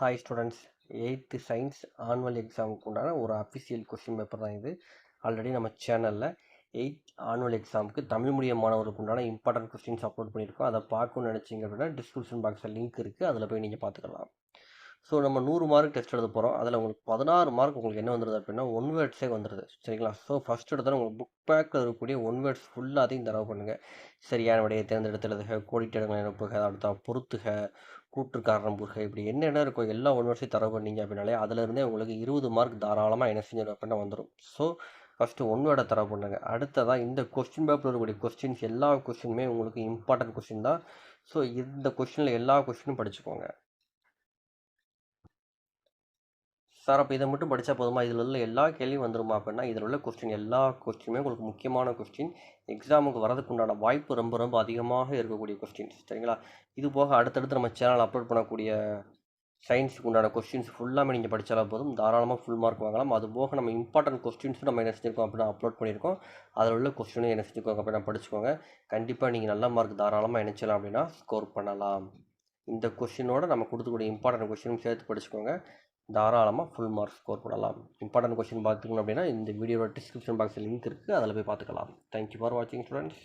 Hi students, 8th science annual எக்ஸாமுக்கு உண்டான ஒரு அஃபிஷியல் கொஸ்டின் பேப்பர் தான் இது. ஆல்ரெடி நம்ம சேனலில் 8th ஆனுவல் எக்ஸாமுக்கு தமிழ் மீடியம் மாணவர்களுக்கு உண்டான இம்பார்ட்டன்ட் கொஸ்டின்ஸ் அப்லோட் பண்ணியிருக்கோம். அதை பார்க்கணும்னு நினச்சிங்க அப்படின்னா டிஸ்கிரிப்ஷன் பாக்ஸில் லிங்க் இருக்குது, அதில் போய் நீங்கள் பார்த்துக்கலாம். ஸோ நம்ம 100 மார்க் டெஸ்ட் எழுத போகிறோம். அதில் உங்களுக்கு 16 மார்க் உங்களுக்கு என்ன வந்துடுது அப்படின்னா ஒன் வேர்ட்ஸே வந்துடுது. சரிங்களா? ஸோ ஃபஸ்ட் எடுத்தால் உங்களுக்கு புக் பேக்கில் இருக்கக்கூடிய ஒன் வேர்ட்ஸ் ஃபுல்லாத்தையும் தரவு பண்ணுங்கள். சரியான விடையை தேர்ந்தெடுத்து எழுதுக, கோடிட்டடங்களை நிரப்புக, அடுத்த பொறுத்துக, கூற்று காரணம் புரிக, இப்படி என்னென்ன இருக்கோ எல்லா ஒன் வேர்ட்ஸையும் தரவு பண்ணீங்க அப்படின்னாலே அதிலிருந்தே உங்களுக்கு 20 மார்க் தாராளமாக என்ன செஞ்சிடும் அப்படின்னா வந்துடும். ஸோ ஃபஸ்ட்டு ஒன் வேர்டை தரவு பண்ணுங்கள். அடுத்ததாக இந்த கொஸ்டின் பேப்பரில் இருக்கக்கூடிய கொஸ்டின்ஸ் எல்லா கொஸ்டினுமே உங்களுக்கு இம்பார்ட்டன்ட் கொஸ்டின் தான். ஸோ இந்த கொஸ்டினில் எல்லா கொஸ்டினும் படிச்சுக்கோங்க சார். அப்போ இதை மட்டும் படித்தா போதுமா, இதில் உள்ள எல்லா கேள்வியும் வந்துருமா அப்படின்னா இதில் உள்ள கொஸ்டின் எல்லா கொஸ்டினுமே உங்களுக்கு முக்கியமான கொஸ்டின், எக்ஸாமுக்கு வரதுக்கு உண்டான வாய்ப்பு ரொம்ப ரொம்ப அதிகமாக இருக்கக்கூடிய கொஸ்டின்ஸ். சரிங்களா? இது போக அடுத்தடுத்து நம்ம சேனல் அப்லோட் பண்ணக்கூடிய சயின்ஸுக்கு உண்டான கொஸ்டின்ஸ் ஃபுல்லாமே நீங்கள் படித்தாலும் போதும், தாராளமாக ஃபுல் மார்க் வாங்கலாம். அது போக நம்ம இம்பார்ட்டன்ட் கொஸ்டின்ஸும் நம்ம என்ன செஞ்சுருக்கோம் அப்படின்னா அப்லோட் பண்ணியிருக்கோம். அதில் உள்ள கொஸ்டினும் என்ன செஞ்சுக்கோங்க அப்படின்னா படிச்சுக்கோங்க. கண்டிப்பாக நீங்கள் நல்ல மார்க் தாராளமாக நினச்சலாம் அப்படின்னா ஸ்கோர் பண்ணலாம். இந்த கொஸ்டினோட நம்ம கொடுத்துக்கூடிய இம்பார்ட்டன்ட் கொஸ்டினும் சேர்த்து படிச்சுக்கோங்க. தாராளமாக ஃபுல் மார்க் ஸ்கோர் பண்ணலாம். இம்பார்ட்டன்ட் கொஸ்டின் பார்த்துக்கணும் அப்படின்னா இந்த வீடியோட டிஸ்கிரிப்ஷன் பாக்ஸில் லிங்க் இருக்குது, அதில் போய் பார்த்துக்கலாம். தேங்க்யூ ஃபார் வாட்சிங் ஸ்டூடெண்ட்ஸ்.